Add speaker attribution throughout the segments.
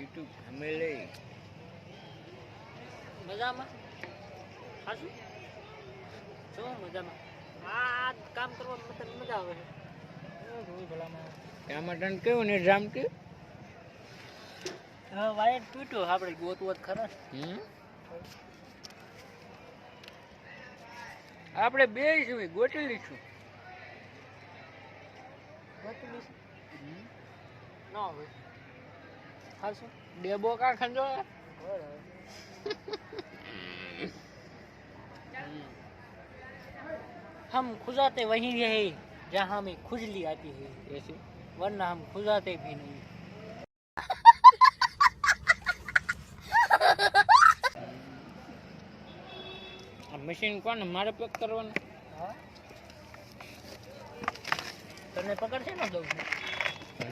Speaker 1: YouTube family
Speaker 2: મજામાં હાશું શું મજામાં આ કામ કરવા મતલબ મજા આવે છે જોઈ ભલામાં
Speaker 1: ટમાટર કેવું ને જામ કે
Speaker 2: હા વાયર તૂટ્યો આપણે ગોતવત ખરા
Speaker 1: આપણે બે છું ગોટી લઈશું
Speaker 2: ના હોય હાશું
Speaker 1: ડેબો કા ખંજો
Speaker 2: हम खुजाते वहीं रहे जहाँ हमें खुजली आती है
Speaker 1: ऐसे
Speaker 2: वरना हम खुजाते भी नहीं
Speaker 1: મશીન કોને મારે પેક કરવાનું
Speaker 2: તને પકડશે ને દઉં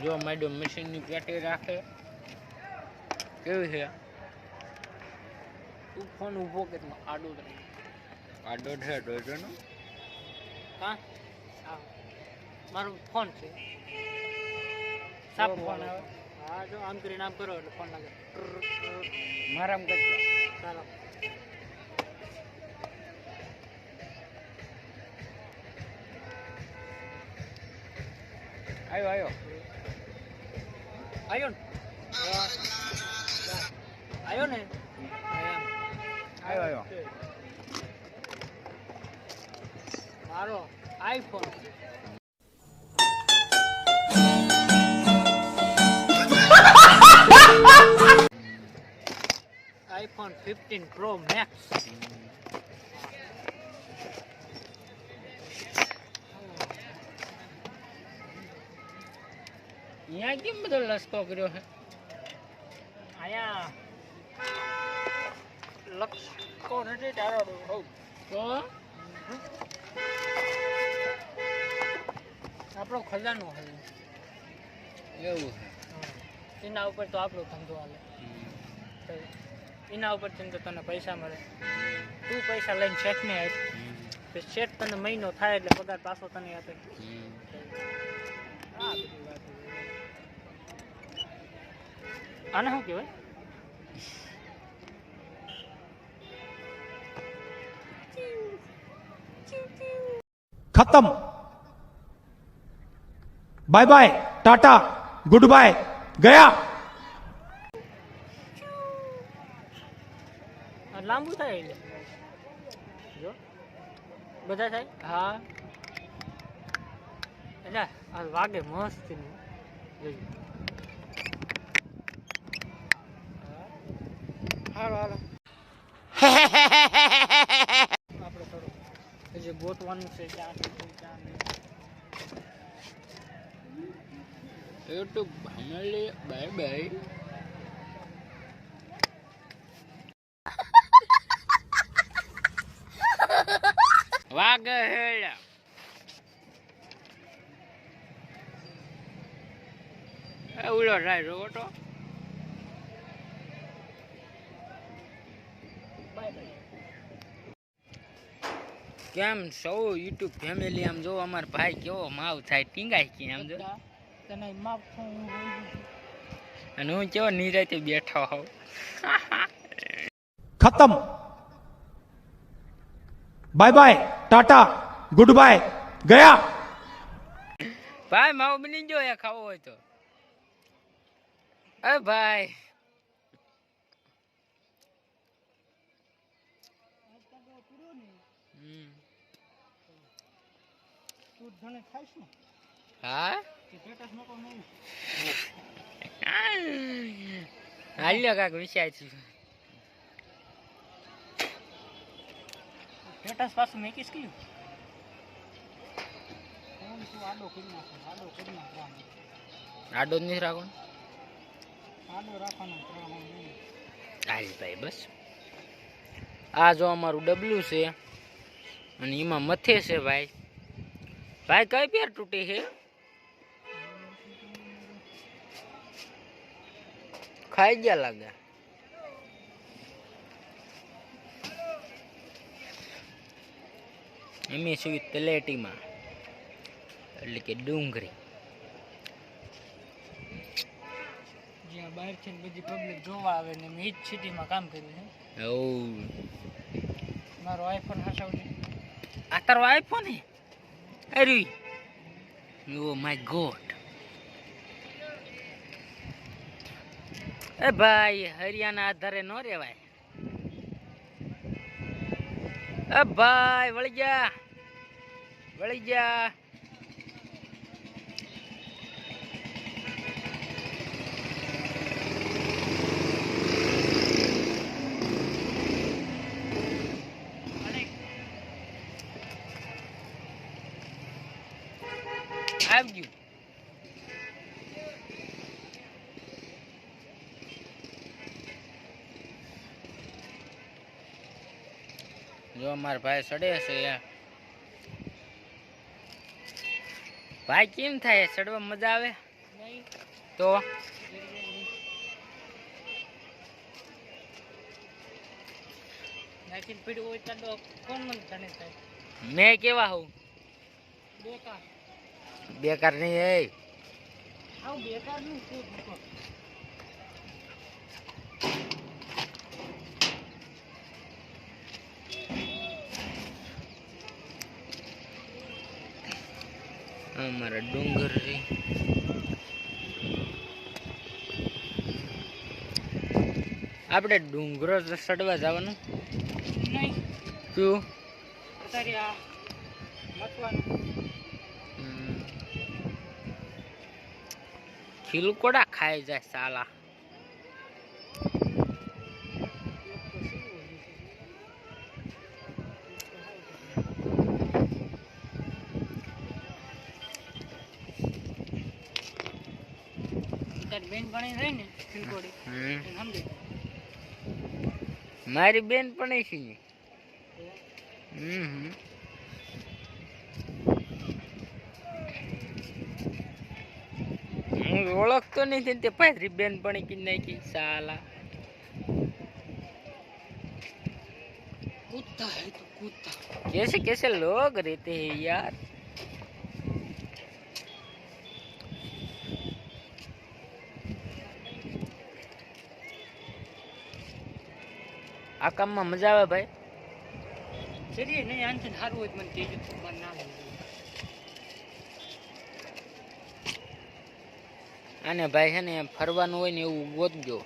Speaker 1: જો મેડમ મશીનની પેટી રાખે કેવી છે
Speaker 2: તું ફોન ઊભો કે આડો
Speaker 1: આડો છે ડોજનો
Speaker 2: હા મારો ફોન છે સાપ ફોન આવે હા જો આમ કરીને આમ કરો એટલે ફોન લાગે
Speaker 1: મારામાં કેટલો
Speaker 2: ચાલો
Speaker 1: આવ્યો
Speaker 2: આવ્યો ને આવ્યો ને
Speaker 1: આવ્યો
Speaker 2: મારો આઈફોન આઈફોન 15 પ્રો મેક્સ
Speaker 1: અહીંયા કેમ બધો લસકો કર્યો છે
Speaker 2: આયા લક્ષકો નથી તારો હોઉં
Speaker 1: તો
Speaker 2: આપણો ખજાનો હોય
Speaker 1: એવું
Speaker 2: એના ઉપર તો આપણો ધંધો હાલે એના ઉપર તો તને પૈસા મળે તું પૈસા લઈને શેઠને આપ તો શેઠ તને મહિનો થાય એટલે પગાર પાછો તને આપે હા બધી વાત આને શું કહેવાય
Speaker 3: खत्म bye bye tata goodbye गया
Speaker 2: લાંબુ થાય એટલે જો બધા થાય હા એટલે આ વાગે મસ્ત જોયું હાલો હાલો આપણે થોડું જે ગોતવાનું છે ક્યાં
Speaker 1: YouTube ફેમિલી બાય બાય વાગે હેલા ઉડો જાય રોટો કેમ સૌ YouTube ફેમિલી આમ જો અમાર ભાઈ કેવો માવ થાય ટીંગાઈ કે આમ જો
Speaker 2: તને માફ
Speaker 1: અને હું કેવો નિરાતે બેઠો હોઉં
Speaker 3: खत्म bye bye tata goodbye गया
Speaker 1: ભાઈ માવો બની જો એ ખાવો હોય તો અરે ભાઈ હા હાલ્યો કાક વિચાર છું
Speaker 2: સ્ટેટસ પાછું મેકીશ કયું આડો કરી નાખ
Speaker 1: આડો જ નહીં રાખો
Speaker 2: આડો રાખવાનો
Speaker 1: હાલ ભાઈ બસ આ જો અમારું ડબલું છે અને એમાં મથે છે ભાઈ ભાઈ કઈ પેર તૂટી છે ખાઈ ગયા લાગે એમ શું તલેટીમાં એટલે કે ડુંગળી
Speaker 2: જ્યાં બહારથી બધી પબ્લિક જોવા આવે ને મેં ઈ જ સિટીમાં કામ કર્યું છે
Speaker 1: ઓ
Speaker 2: મારો આઈફોન હસાવજે
Speaker 1: આ તારો આઈફોન હે અરે ઓ માય ગોડ એ ભાઈ હરિયાના આધારે નો રેવાય એ ભાઈ વળી જા આવજો જો મારા ભાઈ સડે છે ભાઈ કેમ થાય ચડવા મજા આવે
Speaker 2: નહીં
Speaker 1: તો
Speaker 2: નાખીને પીડ્યું હોય તો કોણ મને જાણે થાય
Speaker 1: મેં કેવા હોઉં
Speaker 2: બેકાર
Speaker 1: બેકાર નહીં હે
Speaker 2: આવું બેકાર નું શું
Speaker 1: અમારા ડુંગર રે આપણે ડુંગરો ચડવા જવાનું
Speaker 2: નહીં
Speaker 1: શું
Speaker 2: અત્યારે આ મતવાનું
Speaker 1: ખીલકોડા ખાઈ જાય સાલા
Speaker 2: બેન ભણી રહી ને ખીલકોડી સમજે
Speaker 1: મારી બેન પણ છે ને હું ઓળખતો નથી તે પાથરી બેન પણ કી નાખી સાલા
Speaker 2: कूदता है तो कूदता
Speaker 1: कैसे लोग रहते हैं यार આ કામમાં મજા આવે ભાઈ
Speaker 2: चलिए नहीं आंसर हारू હોય મને કહેજો મને ના લાગે
Speaker 1: આને ભાઈ છે ને ફરવાનું હોય ને એવું ગોતજો